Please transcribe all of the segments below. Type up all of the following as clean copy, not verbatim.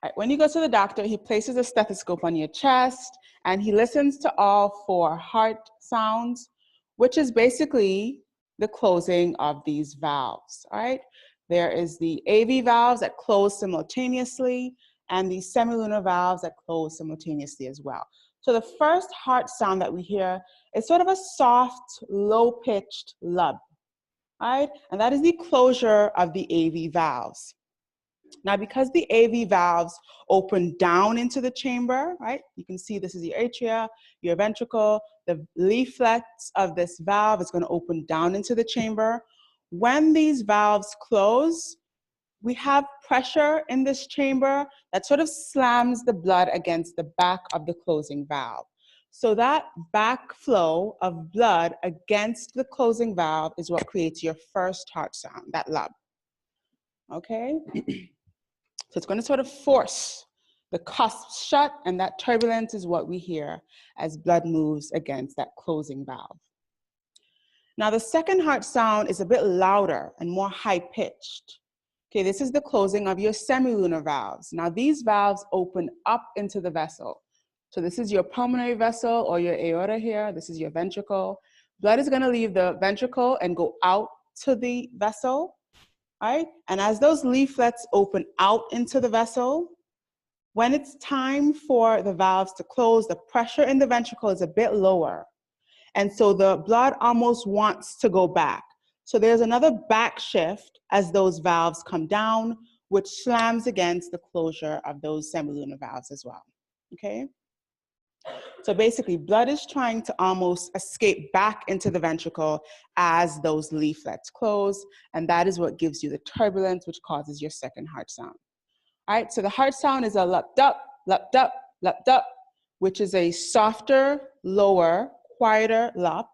Right, when you go to the doctor, he places a stethoscope on your chest and he listens to all 4 heart sounds, which is basically the closing of these valves, all right? There is the AV valves that close simultaneously and the semilunar valves that close simultaneously as well. So the first heart sound that we hear is sort of a soft, low-pitched lub, all right? And that is the closure of the AV valves. Now, because the AV valves open down into the chamber, right? You can see this is your atria, your ventricle. The leaflets of this valve is going to open down into the chamber. When these valves close, we have pressure in this chamber that sort of slams the blood against the back of the closing valve. So that backflow of blood against the closing valve is what creates your first heart sound, that lub. Okay? So it's going to sort of force the cusps shut, and that turbulence is what we hear as blood moves against that closing valve. Now, the second heart sound is a bit louder and more high-pitched. Okay, this is the closing of your semilunar valves. Now, these valves open up into the vessel. So this is your pulmonary vessel or your aorta here. This is your ventricle. Blood is going to leave the ventricle and go out to the vessel. Right? And as those leaflets open out into the vessel, when it's time for the valves to close, the pressure in the ventricle is a bit lower. And so the blood almost wants to go back. So there's another back shift as those valves come down, which slams against the closure of those semilunar valves as well. Okay? So basically, blood is trying to almost escape back into the ventricle as those leaflets close, and that is what gives you the turbulence, which causes your second heart sound. All right, so the heart sound is a lupped up, lupped up, lupped up, which is a softer, lower, quieter lub,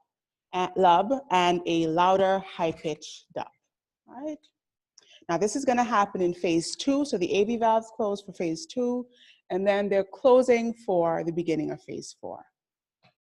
and a louder, high-pitched dup. All right. Now, this is going to happen in phase 2, so the AV valves close for phase 2, and then they're closing for the beginning of phase 4.